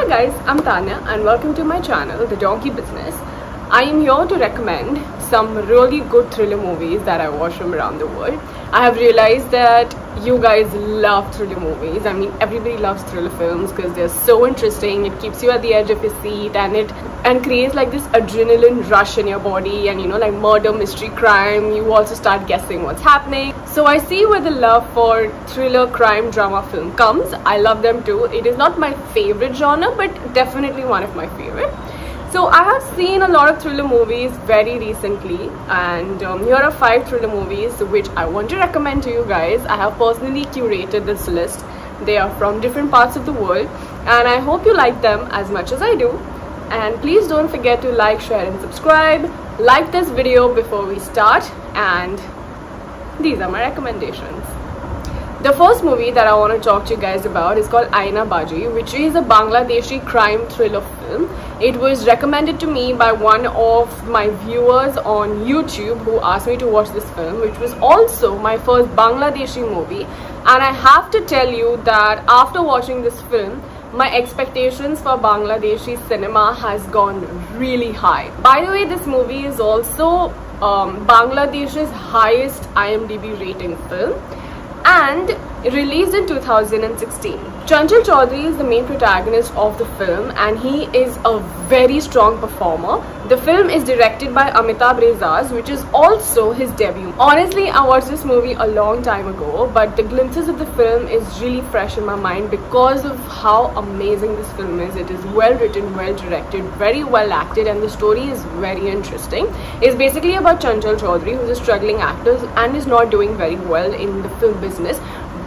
Hi guys, I'm Tanya and welcome to my channel, The Donkey Business. I am here to recommend some really good thriller movies that I watch from around the world. I have realized that you guys love thriller movies. I mean, everybody loves thriller films because they're so interesting. It keeps you at the edge of your seat and creates like this adrenaline rush in your body, and like murder, mystery, crime. You also start guessing what's happening. So I see where the love for thriller, crime, drama film comes. I love them too. It is not my favorite genre, but definitely one of my favorite. So I have seen a lot of thriller movies very recently, and here are 5 thriller movies which I want to recommend to you guys. I have personally curated this list. They are from different parts of the world, and I hope you like them as much as I do. And please don't forget to like, share and subscribe. Like this video before we start, and these are my recommendations. The first movie that I want to talk to you guys about is called Aynabaji, which is a Bangladeshi crime thriller film. It was recommended to me by one of my viewers on YouTube who asked me to watch this film, which was also my first Bangladeshi movie. And I have to tell you that after watching this film, my expectations for Bangladeshi cinema has gone really high. By the way, this movie is also Bangladesh's highest IMDb rating film, and released in 2016. Chanchal Chaudhary is the main protagonist of the film, and he is a very strong performer. The film is directed by Amitabh Rezaz, which is also his debut. Honestly, I watched this movie a long time ago, but the glimpses of the film is really fresh in my mind because of how amazing this film is. It is well written, well directed, very well acted, and the story is very interesting. It's basically about Chanchal Chaudhary, who's a struggling actor and is not doing very well in the film business,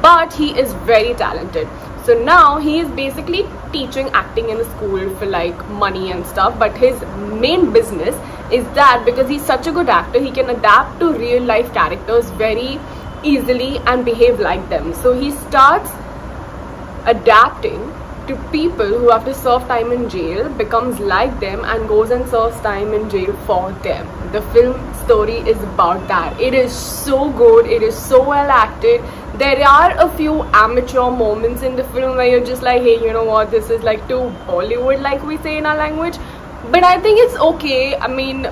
but he is very talented. So now he is basically teaching acting in a school for like money and stuff, but his main business is that because he's such a good actor, he can adapt to real life characters very easily and behave like them. So he starts adapting to people who have to serve time in jail, becomes like them and goes and serves time in jail for them. The film story is about that. It is so good, it is so well acted. There are a few amateur moments in the film where you're just like, hey, you know what, this is like too Bollywood, like we say in our language. But I think it's okay. I mean,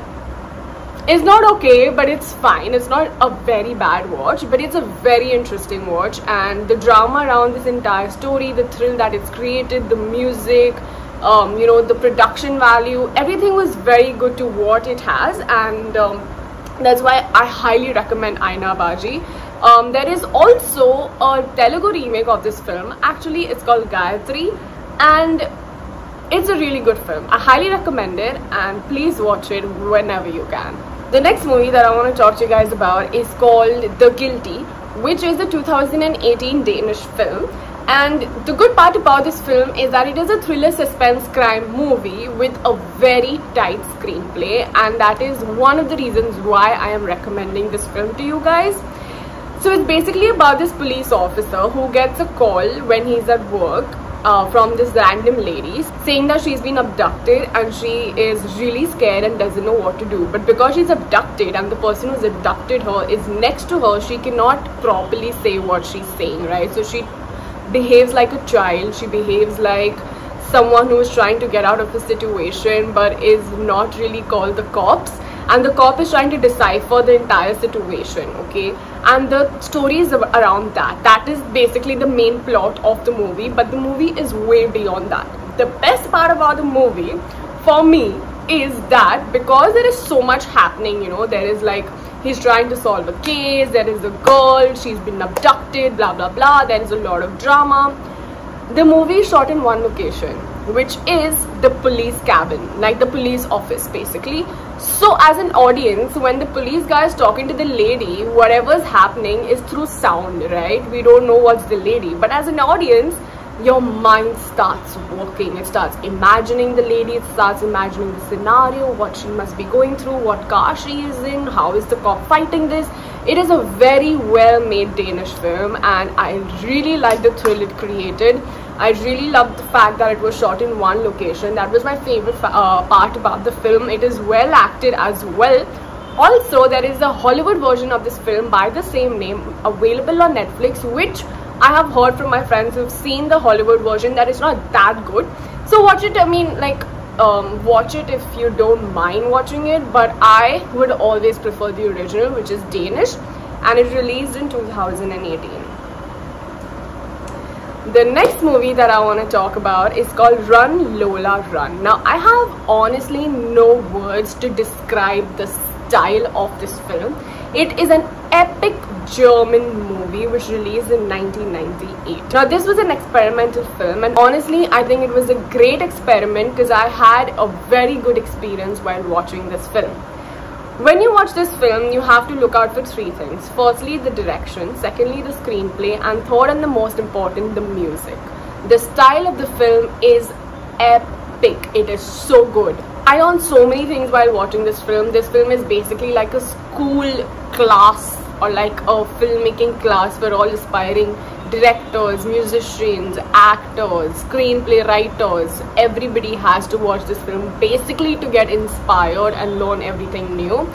it's not okay, but it's fine. It's not a very bad watch, but it's a very interesting watch. And the drama around this entire story, the thrill that it's created, the music, the production value, everything was very good to what it has, and that's why I highly recommend Aynabaji. There is also a Telugu remake of this film. Actually, it's called Gayatri, and it's a really good film. I highly recommend it, and please watch it whenever you can. The next movie that I want to talk to you guys about is called The Guilty, which is a 2018 Danish film. And the good part about this film is that it is a thriller suspense crime movie with a very tight screenplay, and that is one of the reasons why I am recommending this film to you guys. So it's basically about this police officer who gets a call when he's at work from this random lady saying that she's been abducted and she is really scared and doesn't know what to do. But because she's abducted and the person who's abducted her is next to her, she cannot properly say what she's saying, right? So she behaves like a child. She behaves like someone who is trying to get out of a situation but is not really called the cops, and the cop is trying to decipher the entire situation, okay? And the story is around that. That is basically the main plot of the movie, but the movie is way beyond that. The best part about the movie for me is that because there is so much happening, there is like, he's trying to solve a case, there is a girl, she's been abducted, blah blah blah, there is a lot of drama. The movie is shot in one location, which is the police cabin, like the police office basically. So as an audience, when the police guy is talking to the lady, whatever's happening is through sound, right? We don't know what's the lady, but as an audience, your mind starts working. It starts imagining the lady, it starts imagining the scenario, what she must be going through, what car she is in, how is the cop fighting this. It is a very well made Danish film, and I really like the thrill it created. I really loved the fact that it was shot in one location. That was my favorite part about the film. It is well acted as well. Also, there is a Hollywood version of this film by the same name available on Netflix, which I have heard from my friends who've seen the Hollywood version that it's not that good. So watch it, I mean, like, watch it if you don't mind watching it, but I would always prefer the original, which is Danish, and it released in 2018. The next movie that I want to talk about is called Run Lola Run. Now, I have honestly no words to describe the style of this film. It is an epic German movie which released in 1998. Now, this was an experimental film, and honestly, I think it was a great experiment because I had a very good experience while watching this film. When you watch this film, you have to look out for three things. Firstly, the direction. Secondly, the screenplay. And third, and the most important, the music. The style of the film is epic. It is so good. I learned so many things while watching this film. This film is basically like a school class, or like a filmmaking class for all aspiring directors, musicians, actors, screenplay writers. Everybody has to watch this film basically to get inspired and learn everything new.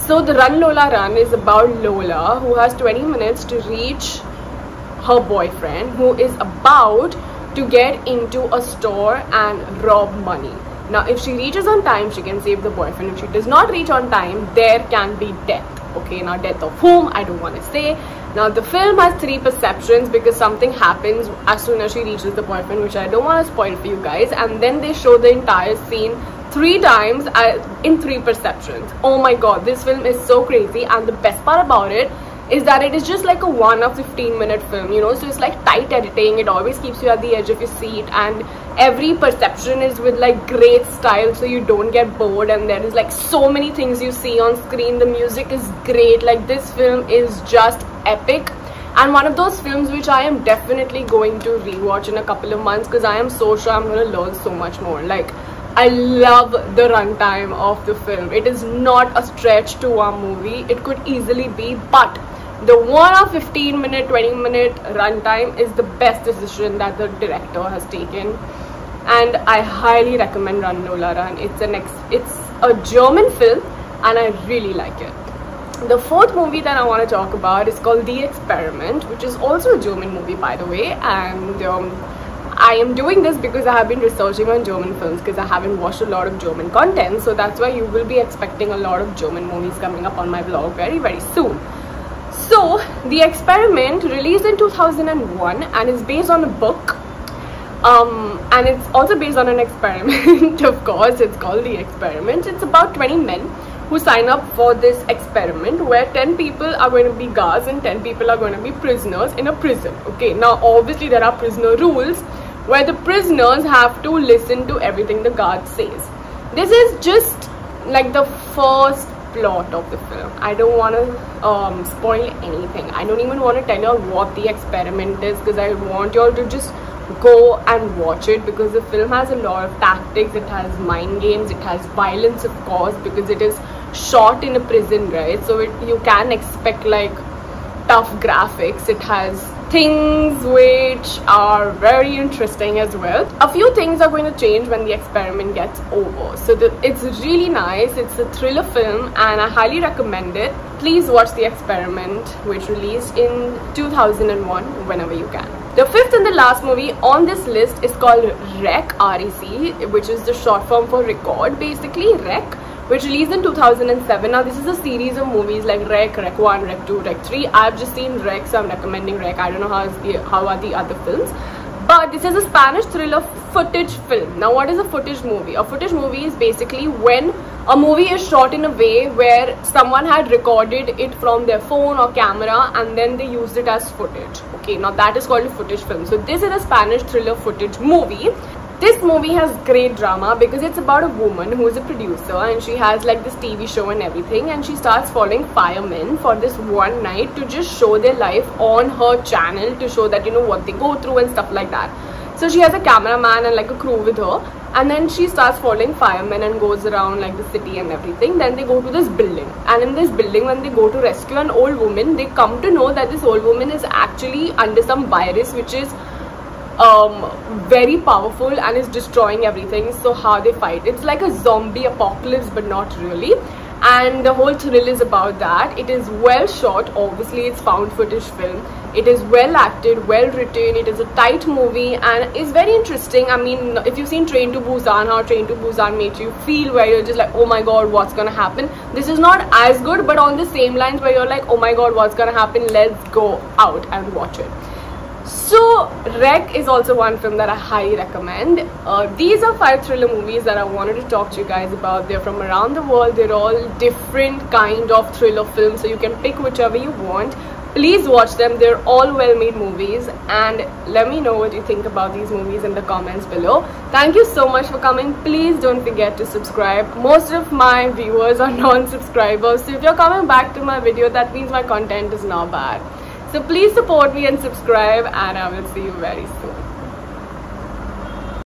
So the Run Lola Run is about Lola, who has 20 minutes to reach her boyfriend, who is about to get into a store and rob money. Now, if she reaches on time, she can save the boyfriend. If she does not reach on time, there can be death. Okay, now death of whom, I don't want to say. Now, the film has three perceptions because something happens as soon as she reaches the boyfriend, which I don't want to spoil for you guys. And then they show the entire scene 3 times in 3 perceptions. Oh my god, this film is so crazy. And the best part about it is that it is just like a 1 or 15-minute film, you know, so it's like tight editing. It always keeps you at the edge of your seat, and every perception is with like great style, so you don't get bored. And there is like so many things you see on screen. The music is great. Like, this film is just epic, and one of those films which I am definitely going to rewatch in a couple of months, because I am so sure I'm going to learn so much more. Like, I love the runtime of the film. It is not a stretch to a movie. It could easily be, but the 1 or 15-minute, 20-minute runtime is the best decision that the director has taken, and I highly recommend Run Lola Run. It's a German film, and I really like it. The fourth movie that I want to talk about is called The Experiment, which is also a German movie, by the way, and I am doing this because I have been researching on German films, because I haven't watched a lot of German content, so that's why you will be expecting a lot of German movies coming up on my vlog very, very soon. So, The Experiment released in 2001 and is based on a book, and it's also based on an experiment. Of course, it's called The Experiment. It's about 20 men who sign up for this experiment where 10 people are going to be guards and 10 people are going to be prisoners in a prison. Okay, now obviously there are prisoner rules where the prisoners have to listen to everything the guard says. This is just like the first plot of the film. I don't want to spoil anything. I don't even want to tell you what the experiment is, because I want you all to just go and watch it, because the film has a lot of tactics. It has mind games, it has violence, of course, because it is shot in a prison, right? So you can expect like tough graphics. It has things which are very interesting as well. A few things are going to change when the experiment gets over, so it's really nice. It's a thriller film and I highly recommend it. Please watch The Experiment, which released in 2001 whenever you can. The fifth and the last movie on this list is called REC, R-E-C, which is the short form for record, basically. REC, which released in 2007. Now, this is a series of movies like REC, REC 1, REC 2, REC 3. I've just seen REC, so I'm recommending REC. I don't know how are the other films. But this is a Spanish thriller footage film. Now, what is a footage movie? A footage movie is basically when a movie is shot in a way where someone had recorded it from their phone or camera and then they used it as footage. Okay, now that is called a footage film. So this is a Spanish thriller footage movie. This movie has great drama because it's about a woman who is a producer and she has like this TV show and everything, and she starts following firemen for this one night to just show their life on her channel, to show that, you know, what they go through and stuff like that. So she has a cameraman and like a crew with her, and then she starts following firemen and goes around like the city and everything. Then they go to this building, and in this building, when they go to rescue an old woman, they come to know that this old woman is actually under some virus which is very powerful and is destroying everything. So how they fight, it's like a zombie apocalypse, but not really. And the whole thrill is about that. It is well shot. Obviously, it's found footage film. It is well acted, well written, it is a tight movie and it's very interesting. I mean, if you've seen Train to Busan, how Train to Busan made you feel, where you're just like, oh my god, what's gonna happen? This is not as good, but on the same lines where you're like, oh my god, what's gonna happen? Let's go out and watch it. So Rec is also one film that I highly recommend. These are 5 thriller movies that I wanted to talk to you guys about. They're from around the world. They're all different kind of thriller films, so you can pick whichever you want. Please watch them. They're all well-made movies, and let me know what you think about these movies in the comments below. Thank you so much for coming. Please don't forget to subscribe. Most of my viewers are non-subscribers, so if you're coming back to my video, that means my content is not bad. So please support me and subscribe, and I will see you very soon.